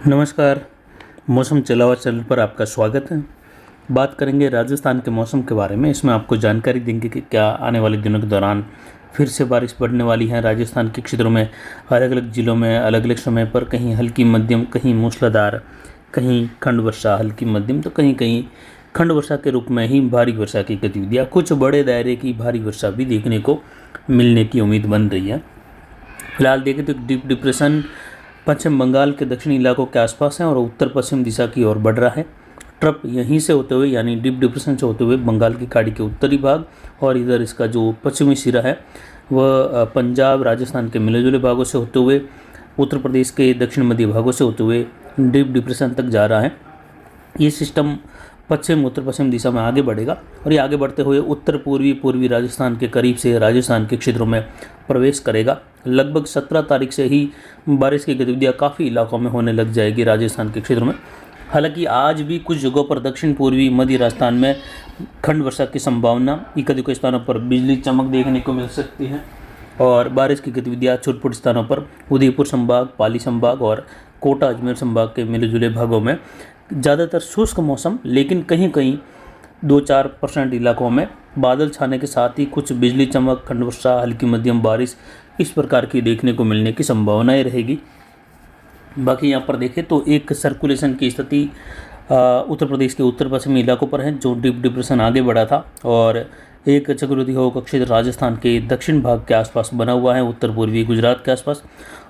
नमस्कार। मौसम चलावा चैनल पर आपका स्वागत है। बात करेंगे राजस्थान के मौसम के बारे में। इसमें आपको जानकारी देंगे कि क्या आने वाले दिनों के दौरान फिर से बारिश पड़ने वाली है। राजस्थान के क्षेत्रों में अलग अलग ज़िलों में अलग अलग समय पर कहीं हल्की मध्यम, कहीं मूसलाधार, कहीं खंड वर्षा, हल्की मध्यम तो कहीं कहीं खंड वर्षा के रूप में ही भारी वर्षा की गतिविधियाँ, कुछ बड़े दायरे की भारी वर्षा भी देखने को मिलने की उम्मीद बन रही है। फिलहाल देखें तो डीप डिप्रेशन पश्चिम बंगाल के दक्षिणी इलाकों के आसपास है और उत्तर पश्चिम दिशा की ओर बढ़ रहा है। ट्रप यहीं से होते हुए यानी डीप डिप्रेशन से होते हुए बंगाल की खाड़ी के उत्तरी भाग और इधर इसका जो पश्चिमी सिरा है वह पंजाब राजस्थान के मिले जुले भागों से होते हुए उत्तर प्रदेश के दक्षिण मध्य भागों से होते हुए डीप डिप्रेशन तक जा रहा है। ये सिस्टम पश्चिम उत्तर पश्चिम दिशा में आगे बढ़ेगा और ये आगे बढ़ते हुए उत्तर पूर्वी राजस्थान के करीब से राजस्थान के क्षेत्रों में प्रवेश करेगा। लगभग 17 तारीख से ही बारिश की गतिविधियाँ काफ़ी इलाकों में होने लग जाएगी राजस्थान के क्षेत्रों में। हालांकि आज भी कुछ जगहों पर दक्षिण पूर्वी मध्य राजस्थान में खंड वर्षा की संभावना, एक स्थानों पर बिजली चमक देखने को मिल सकती है और बारिश की गतिविधियाँ छुटपुट स्थानों पर उदयपुर संभाग, पाली संभाग और कोटा अजमेर संभाग के मिले जुले भागों में ज़्यादातर शुष्क मौसम, लेकिन कहीं कहीं 2-4% इलाकों में बादल छाने के साथ ही कुछ बिजली चमक, खंड वर्षा, हल्की मध्यम बारिश इस प्रकार की देखने को मिलने की संभावनाएं रहेगी। बाकी यहाँ पर देखें तो एक सर्कुलेशन की स्थिति उत्तर प्रदेश के उत्तर पश्चिमी इलाकों पर है जो डीप डिप्रेशन आगे बढ़ा था और एक चक्रवाती हवा का क्षेत्र राजस्थान के दक्षिण भाग के आसपास बना हुआ है, उत्तर पूर्वी गुजरात के आसपास।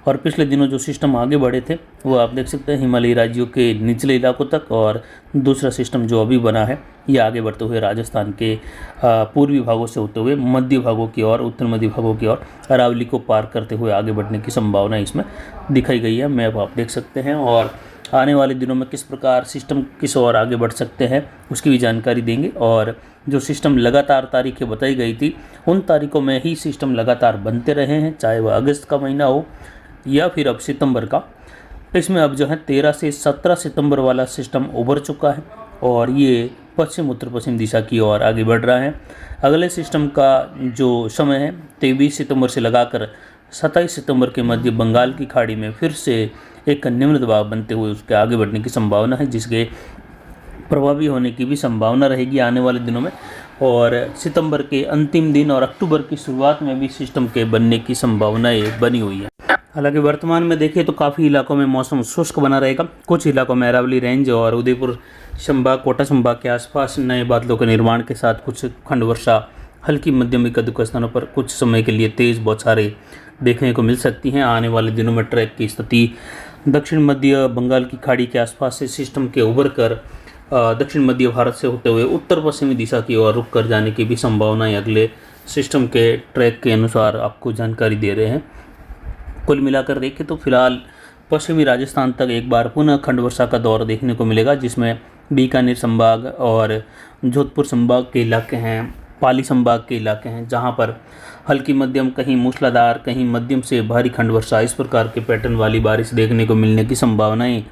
और पिछले दिनों जो सिस्टम आगे बढ़े थे वो आप देख सकते हैं हिमालयी राज्यों के निचले इलाकों तक, और दूसरा सिस्टम जो अभी बना है ये आगे बढ़ते हुए राजस्थान के पूर्वी भागों से होते हुए मध्य भागों की ओर, उत्तर मध्य भागों की ओर अरावली को पार करते हुए आगे बढ़ने की संभावना इसमें दिखाई गई है। मैप आप देख सकते हैं और आने वाले दिनों में किस प्रकार सिस्टम किस ओर आगे बढ़ सकते हैं उसकी भी जानकारी देंगे। और जो सिस्टम लगातार तारीखें बताई गई थी उन तारीखों में ही सिस्टम लगातार बनते रहे हैं, चाहे वह अगस्त का महीना हो या फिर अब सितंबर का। इसमें अब जो है 13 से 17 सितंबर वाला सिस्टम उभर चुका है और ये पश्चिम उत्तर पश्चिम दिशा की ओर आगे बढ़ रहा है। अगले सिस्टम का जो समय है 23 सितंबर से लगाकर 27 सितंबर के मध्य बंगाल की खाड़ी में फिर से एक निम्न दबाव बनते हुए उसके आगे बढ़ने की संभावना है, जिसके प्रभावी होने की भी संभावना रहेगी आने वाले दिनों में। और सितंबर के अंतिम दिन और अक्टूबर की शुरुआत में भी सिस्टम के बनने की संभावनाएं बनी हुई है। हालांकि वर्तमान में देखें तो काफ़ी इलाकों में मौसम शुष्क बना रहेगा। कुछ इलाकों में अरावली रेंज और उदयपुर संभाग, कोटा संभाग के आसपास नए बादलों के निर्माण के साथ कुछ खंड वर्षा, हल्की मध्यम एक स्थानों पर कुछ समय के लिए तेज़ बौछारें देखने को मिल सकती हैं। आने वाले दिनों में ट्रैक की स्थिति दक्षिण मध्य बंगाल की खाड़ी के आसपास से सिस्टम के उभर कर दक्षिण मध्य भारत से होते हुए उत्तर पश्चिमी दिशा की ओर रुक कर जाने की भी संभावनाएं अगले सिस्टम के ट्रैक के अनुसार आपको जानकारी दे रहे हैं। कुल मिलाकर देखें तो फिलहाल पश्चिमी राजस्थान तक एक बार पुनः खंड वर्षा का दौर देखने को मिलेगा, जिसमें बीकानेर संभाग और जोधपुर संभाग के इलाके हैं, पाली संभाग के इलाके हैं, जहां पर हल्की मध्यम, कहीं मूसलाधार, कहीं मध्यम से भारी खंड वर्षा, इस प्रकार के पैटर्न वाली बारिश देखने को मिलने की संभावनाएं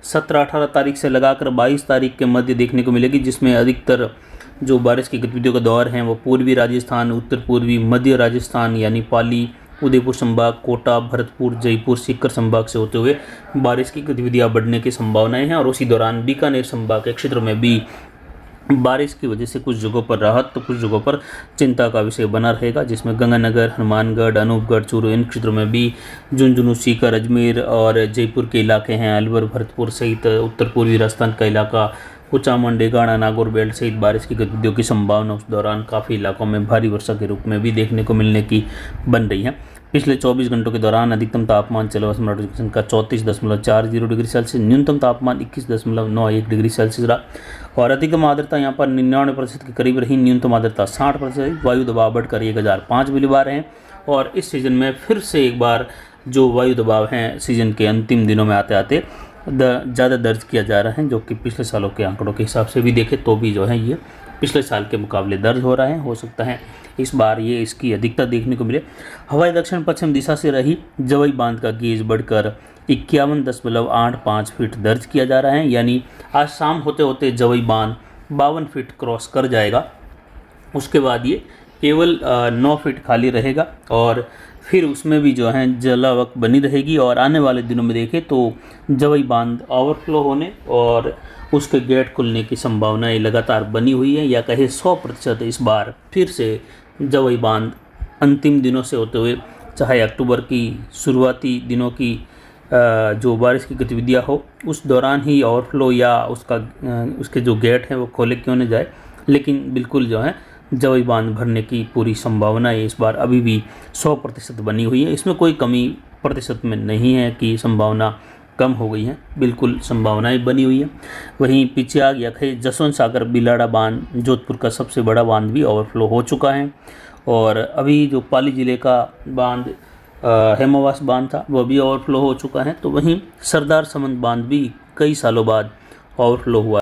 17-18 तारीख से लगाकर 22 तारीख के मध्य देखने को मिलेगी, जिसमें अधिकतर जो बारिश की गतिविधियों का दौर हैं वो पूर्वी राजस्थान, उत्तर पूर्वी मध्य राजस्थान यानी पाली, उदयपुर संभाग, कोटा, भरतपुर, जयपुर, सीकर संभाग से होते हुए बारिश की गतिविधियां बढ़ने की संभावनाएं हैं। और उसी दौरान बीकानेर संभाग के क्षेत्रों में भी बारिश की वजह से कुछ जगहों पर राहत तो कुछ जगहों पर चिंता का विषय बना रहेगा, जिसमें गंगानगर, हनुमानगढ़, अनूपगढ़, चूरू इन क्षेत्रों में भी झुंझुनू, सीकर, अजमेर और जयपुर के इलाके हैं, अलवर, भरतपुर सहित उत्तर पूर्वी राजस्थान का इलाका, कुचामन, डेगाना, नागौर बेल्ट सहित बारिश की गतिविधियों की संभावना उस दौरान काफ़ी इलाकों में भारी वर्षा के रूप में भी देखने को मिलने की बन रही है। पिछले 24 घंटों के दौरान अधिकतम तापमान चलवा का 34.40 डिग्री सेल्सियस, न्यूनतम तापमान 21.91 डिग्री सेल्सियस रहा और अधिकतम आर्द्रता यहाँ पर 99% के करीब रही। न्यूनतम आर्द्रता 60%। वायु दबाव बढ़कर 1005 मिलीबार हैं और इस सीजन में फिर से एक बार जो वायु दबाव हैं सीजन के अंतिम दिनों में आते आते ज़्यादा दर्ज किया जा रहा है, जो कि पिछले सालों के आंकड़ों के हिसाब से भी देखें तो भी जो है ये पिछले साल के मुकाबले दर्ज हो रहा है। हो सकता है इस बार ये इसकी अधिकता देखने को मिले। हवाई दक्षिण पश्चिम दिशा से रही जवई बांध का गेज बढ़कर 51.85 फीट दर्ज किया जा रहा है, यानी आज शाम होते होते जवई बांध 52 फीट क्रॉस कर जाएगा। उसके बाद ये केवल 9 फीट खाली रहेगा और फिर उसमें भी जो है जलावक बनी रहेगी और आने वाले दिनों में देखें तो जवई बांध ओवरफ्लो होने और उसके गेट खुलने की संभावनाएं लगातार बनी हुई है, या कहे 100% इस बार फिर से जवई बांध अंतिम दिनों से होते हुए, चाहे अक्टूबर की शुरुआती दिनों की जो बारिश की गतिविधियां हो उस दौरान ही ओवरफ्लो या उसके जो गेट हैं वो खोले क्यों न जाए, लेकिन बिल्कुल जो है जवई बांध भरने की पूरी संभावना इस बार अभी भी 100% बनी हुई है। इसमें कोई कमी प्रतिशत में नहीं है कि संभावना कम हो गई है, बिल्कुल संभावनाएं बनी हुई है। वहीं पिचियाग या जसवंत सागर बिलाड़ा बांध जोधपुर का सबसे बड़ा बांध भी ओवरफ्लो हो चुका है, और अभी जो पाली जिले का बांध हेमावास बांध था वह भी ओवरफ्लो हो चुका है। तो वहीं सरदार समंद बांध भी कई सालों बाद ओवरफ्लो हुआ।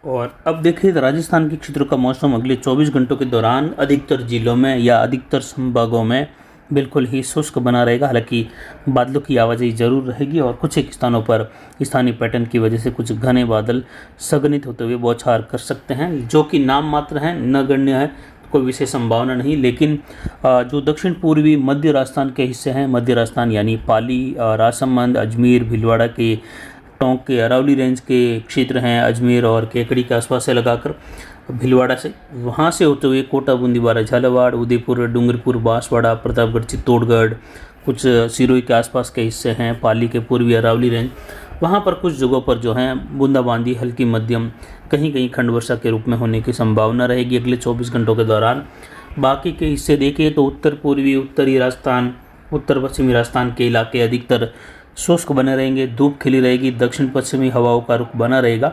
और अब देखिए राजस्थान के क्षेत्रों का मौसम अगले 24 घंटों के दौरान अधिकतर जिलों में या अधिकतर संभागों में बिल्कुल ही शुष्क बना रहेगा। हालांकि बादलों की आवाजाही जरूर रहेगी और कुछ एक स्थानों पर स्थानीय पैटर्न की वजह से कुछ घने बादल संघनित होते हुए बौछार कर सकते हैं, जो कि नाम मात्र हैं, नगण्य है, कोई विशेष संभावना नहीं। लेकिन जो दक्षिण पूर्वी मध्य राजस्थान के हिस्से हैं, मध्य राजस्थान यानी पाली, राजसमंद, अजमेर, भीलवाड़ा के टोंक के अरावली रेंज के क्षेत्र हैं, अजमेर और केकड़ी के आसपास से लगाकर भीलवाड़ा से, वहाँ से होते हुए कोटा, बूंदीवाड़ा, झालावाड़, उदयपुर, डूंगरपुर, बांसवाड़ा, प्रतापगढ़, चित्तौड़गढ़, कुछ सिरोही के आसपास के हिस्से हैं, पाली के पूर्वी अरावली रेंज, वहाँ पर कुछ जगहों पर जो है बूंदाबांदी हल्की मध्यम कहीं कहीं खंड वर्षा के रूप में होने की संभावना रहेगी अगले 24 घंटों के दौरान। बाकी के हिस्से देखिए तो उत्तर पूर्वी, उत्तरी राजस्थान, उत्तर पश्चिमी राजस्थान के इलाके अधिकतर शुष्क बने रहेंगे, धूप खिली रहेगी, दक्षिण पश्चिमी हवाओं का रुख बना रहेगा।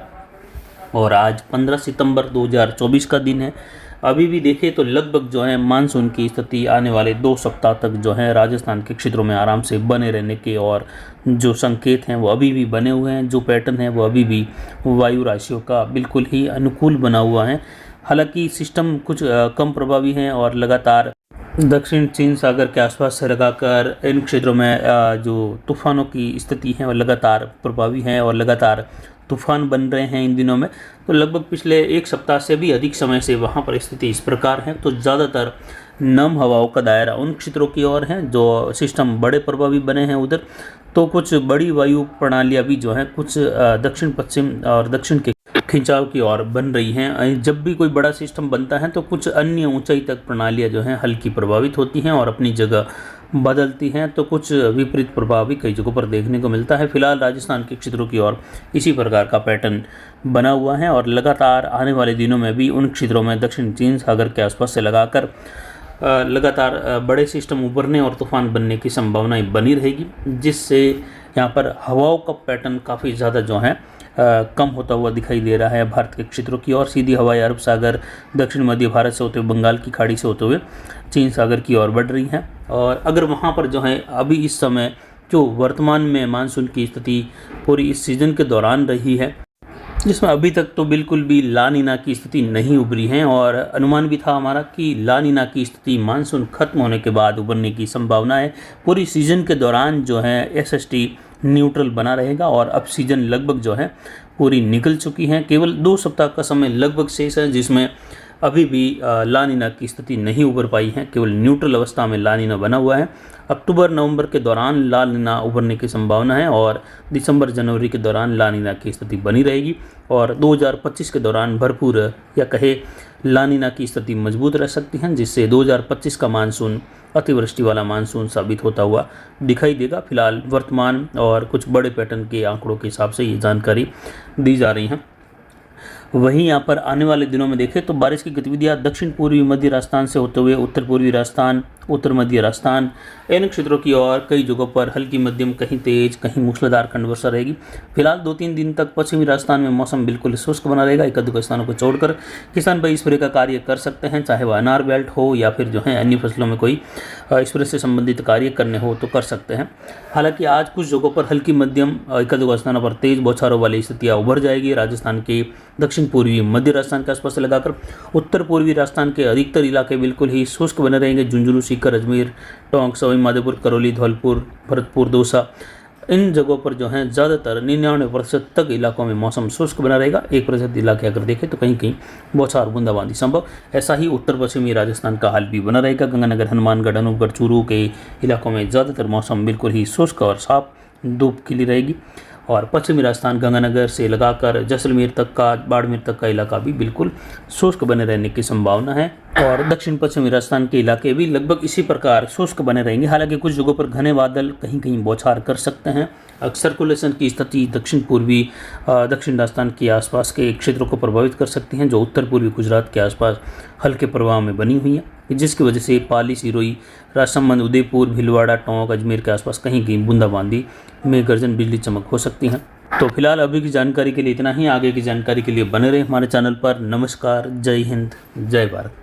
और आज 15 सितंबर 2024 का दिन है। अभी भी देखें तो लगभग जो है मानसून की स्थिति आने वाले 2 सप्ताह तक जो है राजस्थान के क्षेत्रों में आराम से बने रहने के और जो संकेत हैं वो अभी भी बने हुए हैं, जो पैटर्न है वो अभी भी वायु राशियों का बिल्कुल ही अनुकूल बना हुआ है। हालांकि सिस्टम कुछ कम प्रभावी हैं और लगातार दक्षिण चीन सागर के आसपास से लगाकर इन क्षेत्रों में जो तूफानों की स्थिति है वो लगातार प्रभावी हैं और लगातार तूफान बन रहे हैं इन दिनों में। तो लगभग पिछले 1 सप्ताह से भी अधिक समय से वहाँ पर स्थिति इस प्रकार है। तो ज़्यादातर नम हवाओं का दायरा उन क्षेत्रों की ओर है जो सिस्टम बड़े प्रभावी बने हैं उधर। तो कुछ बड़ी वायु प्रणालियाँ भी जो हैं कुछ दक्षिण पश्चिम और दक्षिण के खिंचाव की ओर बन रही हैं। जब भी कोई बड़ा सिस्टम बनता है तो कुछ अन्य ऊंचाई तक प्रणालियाँ जो हैं हल्की प्रभावित होती हैं और अपनी जगह बदलती हैं। तो कुछ विपरीत प्रभाव भी कई जगहों पर देखने को मिलता है। फिलहाल राजस्थान के क्षेत्रों की ओर इसी प्रकार का पैटर्न बना हुआ है और लगातार आने वाले दिनों में भी उन क्षेत्रों में दक्षिण चीन सागर के आसपास से लगाकर लगातार बड़े सिस्टम उभरने और तूफान बनने की संभावनाएं बनी रहेगी, जिससे यहाँ पर हवाओं का पैटर्न काफ़ी ज़्यादा जो है कम होता हुआ दिखाई दे रहा है। भारत के क्षेत्रों की ओर सीधी हवाएं अरब सागर, दक्षिण मध्य भारत से होते हुए बंगाल की खाड़ी से होते हुए चीन सागर की ओर बढ़ रही हैं। और अगर वहाँ पर जो है अभी इस समय जो वर्तमान में मानसून की स्थिति पूरी इस सीज़न के दौरान रही है, जिसमें अभी तक तो बिल्कुल भी ला नीना की स्थिति नहीं उभरी है और अनुमान भी था हमारा कि ला नीना की स्थिति मानसून खत्म होने के बाद उभरने की संभावना है। पूरी सीज़न के दौरान जो है एसएसटी न्यूट्रल बना रहेगा और अब सीज़न लगभग जो है पूरी निकल चुकी है। केवल 2 सप्ताह का समय लगभग शेष है जिसमें अभी भी ला नीना की स्थिति नहीं उभर पाई है, केवल न्यूट्रल अवस्था में ला नीना बना हुआ है। अक्टूबर नवंबर के दौरान ला नीना उभरने की संभावना है और दिसंबर जनवरी के दौरान ला नीना की स्थिति बनी रहेगी और 2025 के दौरान भरपूर या कहे ला नीना की स्थिति मजबूत रह सकती है, जिससे 2025 का मानसून अतिवृष्टि वाला मानसून साबित होता हुआ दिखाई देगा। फिलहाल वर्तमान और कुछ बड़े पैटर्न के आंकड़ों के हिसाब से ये जानकारी दी जा रही हैं। वहीं यहाँ पर आने वाले दिनों में देखें तो बारिश की गतिविधियाँ दक्षिण पूर्वी मध्य राजस्थान से होते हुए उत्तर पूर्वी राजस्थान, उत्तर मध्य राजस्थान, इन क्षेत्रों की ओर कई जगहों पर हल्की मध्यम, कहीं तेज, कहीं मूसलाधार खंड वर्षा रहेगी। फिलहाल 2-3 दिन तक पश्चिमी राजस्थान में मौसम बिल्कुल शुष्क बना रहेगा। एक आध स्थानों को छोड़कर किसान भाई स्प्रे का कार्य कर सकते हैं, चाहे वह अनार बेल्ट हो या फिर जो है अन्य फसलों में कोई स्प्रे से संबंधित कार्य करने हो तो कर सकते हैं। हालांकि आज कुछ जगहों पर हल्की मध्यम, एक आध स्थानों पर तेज बौछारों वाली स्थितियाँ उभर जाएगी। राजस्थान के दक्षिण पूर्वी मध्य राजस्थान के आसपास से लगाकर उत्तर पूर्वी राजस्थान के अधिकतर इलाके बिल्कुल ही शुष्क बने रहेंगे। झुंझुनू, सीकर, अजमेर, टोंक, सवाई माधोपुर, करौली, धौलपुर, भरतपुर, दौसा, इन जगहों पर जो है ज़्यादातर 99% तक इलाकों में मौसम शुष्क बना रहेगा। 1% इलाके अगर देखें तो कहीं कहीं बौछार बूंदाबांदी संभव। ऐसा ही उत्तर पश्चिमी राजस्थान का हाल भी बना रहेगा। गंगानगर, हनुमानगढ़, अनूपगढ़, चूरू के इलाकों में ज़्यादातर मौसम बिल्कुल ही शुष्क और साफ धूप खिली रहेगी। और पश्चिमी राजस्थान, गंगानगर से लगाकर जैसलमेर तक का, बाड़मेर तक का इलाका भी बिल्कुल शुष्क बने रहने की संभावना है। और दक्षिण पश्चिमी राजस्थान के इलाके भी लगभग इसी प्रकार शुष्क बने रहेंगे। हालांकि कुछ जगहों पर घने बादल कहीं कहीं बौछार कर सकते हैं। सर्कुलेशन की स्थिति दक्षिण पूर्वी दक्षिण राजस्थान के आसपास के क्षेत्रों को प्रभावित कर सकती हैं, जो उत्तर पूर्वी गुजरात के आसपास हल्के प्रभाव में बनी हुई हैं, जिसकी वजह से पाली, सिरोही, राजसमंद, उदयपुर, भीलवाड़ा, टोंक, अजमेर के आसपास कहीं कहीं बूंदाबांदी में गर्जन, बिजली चमक हो सकती हैं। तो फिलहाल अभी की जानकारी के लिए इतना ही। आगे की जानकारी के लिए बने रहे हमारे चैनल पर। नमस्कार, जय हिंद, जय भारत।